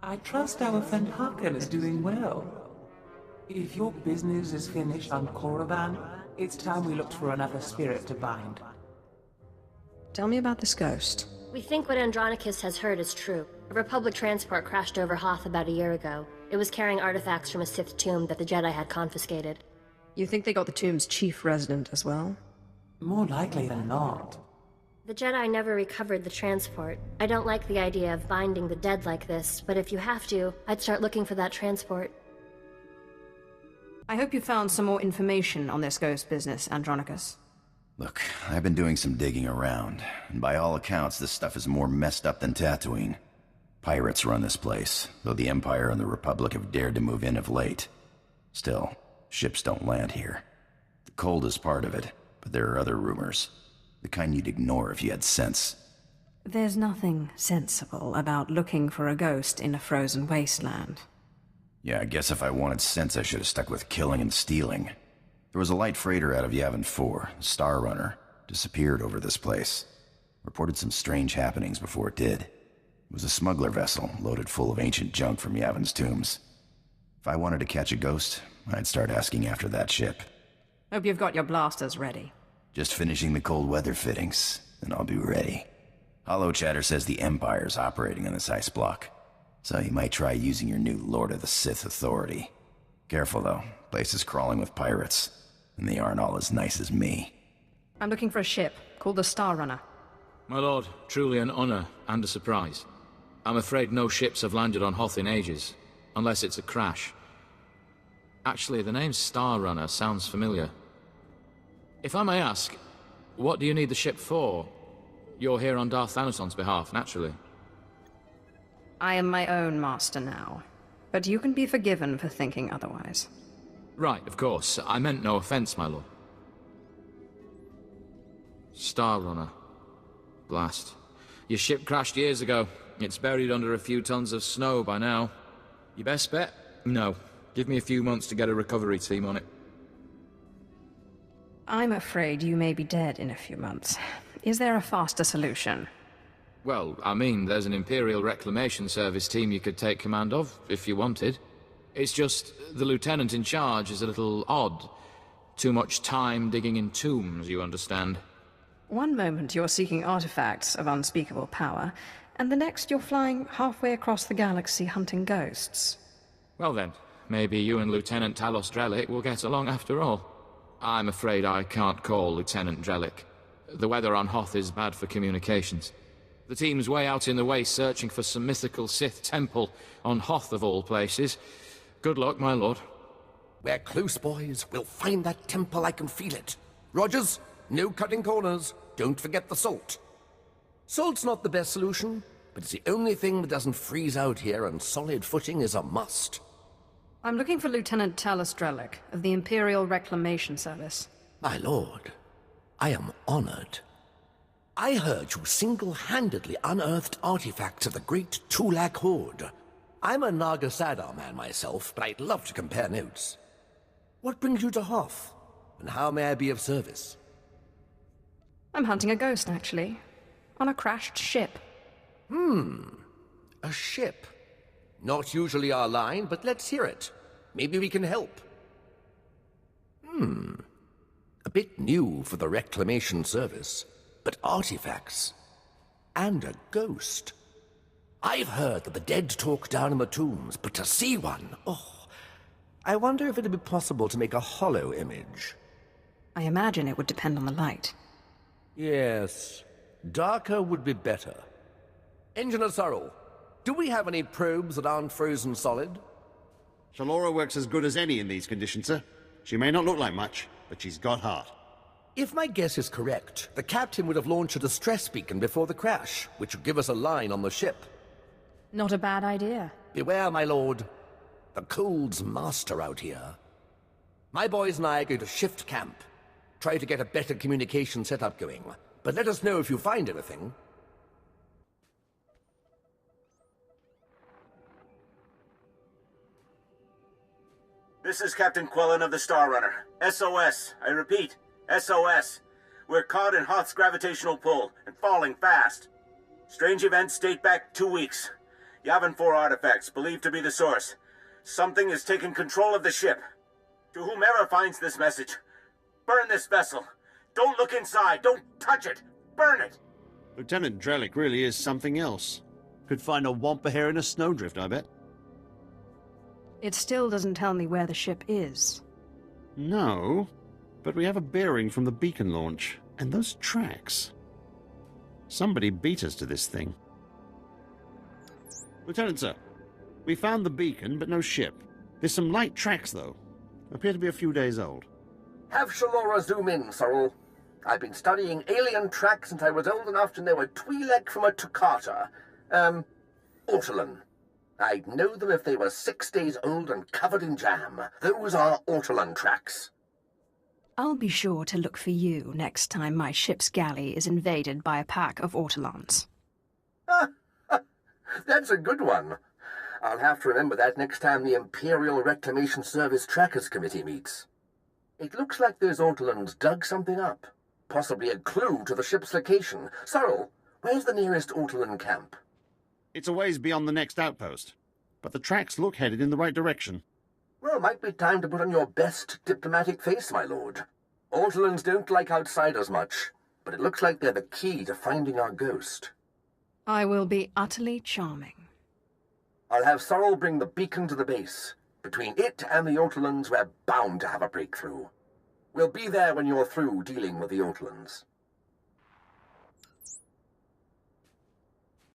I trust our friend Hakan is doing well. If your business is finished on Korriban, it's time we looked for another spirit to bind. Tell me about this ghost. We think what Andronicus has heard is true. A Republic transport crashed over Hoth about a year ago. It was carrying artifacts from a Sith tomb that the Jedi had confiscated. You think they got the tomb's chief resident as well? More likely than not. The Jedi never recovered the transport. I don't like the idea of binding the dead like this, but if you have to, I'd start looking for that transport. I hope you found some more information on this ghost business, Andronicus. Look, I've been doing some digging around, and by all accounts, this stuff is more messed up than Tatooine. Pirates run this place, though the Empire and the Republic have dared to move in of late. Still, ships don't land here. The cold is part of it, but there are other rumors. The kind you'd ignore if you had sense. There's nothing sensible about looking for a ghost in a frozen wasteland. Yeah, I guess if I wanted sense, I should have stuck with killing and stealing. There was a light freighter out of Yavin 4, the Star Runner, disappeared over this place. Reported some strange happenings before it did. It was a smuggler vessel, loaded full of ancient junk from Yavin's tombs. If I wanted to catch a ghost, I'd start asking after that ship. Hope you've got your blasters ready. Just finishing the cold weather fittings, and I'll be ready. Hollow Chatter says the Empire's operating on this ice block, so you might try using your new Lord of the Sith authority. Careful though, place is crawling with pirates, and they aren't all as nice as me. I'm looking for a ship called the Star Runner. My lord, truly an honor and a surprise. I'm afraid no ships have landed on Hoth in ages, unless it's a crash. Actually, the name Star Runner sounds familiar. If I may ask, what do you need the ship for? You're here on Darth Thanoson's behalf, naturally. I am my own master now, but you can be forgiven for thinking otherwise. Right, of course. I meant no offense, my lord. Star Runner. Blast. Your ship crashed years ago. It's buried under a few tons of snow by now. Your best bet? No. Give me a few months to get a recovery team on it. I'm afraid you may be dead in a few months. Is there a faster solution? Well, I mean, there's an Imperial Reclamation Service team you could take command of, if you wanted. It's just, the lieutenant in charge is a little odd. Too much time digging in tombs, you understand. One moment you're seeking artifacts of unspeakable power, and the next you're flying halfway across the galaxy hunting ghosts. Well then, maybe you and Lieutenant Talos Drellik will get along after all. I'm afraid I can't call Lieutenant Drellik. The weather on Hoth is bad for communications. The team's way out in the waste searching for some mythical Sith temple on Hoth of all places. Good luck, my lord. We're close, boys. We'll find that temple, I can feel it. Rogers, no cutting corners. Don't forget the salt. Salt's not the best solution, but it's the only thing that doesn't freeze out here, and solid footing is a must. I'm looking for Lieutenant Talos Drellik of the Imperial Reclamation Service. My lord, I am honored. I heard you single-handedly unearthed artifacts of the great Tulak Horde. I'm a Naga Sadar man myself, but I'd love to compare notes. What brings you to Hoth, and how may I be of service? I'm hunting a ghost, actually. On a crashed ship. A ship. Not usually our line, but let's hear it. Maybe we can help. A bit new for the Reclamation Service, but artifacts. And a ghost. I've heard that the dead talk down in the tombs, but to see one, oh. I wonder if it'd be possible to make a hollow image. I imagine it would depend on the light. Yes, darker would be better. Engineer Sorrel, do we have any probes that aren't frozen solid? Shalora works as good as any in these conditions, sir. She may not look like much, but she's got heart. If my guess is correct, the captain would have launched a distress beacon before the crash, which would give us a line on the ship. Not a bad idea. Beware, my lord. The cold's master out here. My boys and I are going to shift camp. Try to get a better communication setup going. But let us know if you find anything. This is Captain Quellen of the Star Runner. SOS. I repeat, SOS. We're caught in Hoth's gravitational pull and falling fast. Strange events date back 2 weeks. Yavin 4 artifacts, believed to be the source. Something has taken control of the ship. To whomever finds this message, burn this vessel. Don't look inside. Don't touch it. Burn it. Lieutenant Drellik really is something else. Could find a wampa hair in a snowdrift, I bet. It still doesn't tell me where the ship is. No, but we have a bearing from the beacon launch, and those tracks. Somebody beat us to this thing. Lieutenant, sir, we found the beacon, but no ship. There's some light tracks, though. Appear to be a few days old. Have Shalora zoom in, Sorrel. I've been studying alien tracks since I was old enough to know a Twi'lek from a Toccata. Ortolan. I'd know them if they were 6 days old and covered in jam. Those are Ortolan tracks. I'll be sure to look for you next time my ship's galley is invaded by a pack of Ortolans. That's a good one. I'll have to remember that next time the Imperial Reclamation Service Trackers Committee meets. It looks like those Ortolans dug something up. Possibly a clue to the ship's location. Sorrel, where's the nearest Ortolan camp? It's a ways beyond the next outpost, but the tracks look headed in the right direction. Well, might be time to put on your best diplomatic face, my lord. Ortolans don't like outsiders much, but it looks like they're the key to finding our ghost. I will be utterly charming. I'll have Sorrel bring the beacon to the base. Between it and the Ortolans, we're bound to have a breakthrough. We'll be there when you're through dealing with the Ortolans.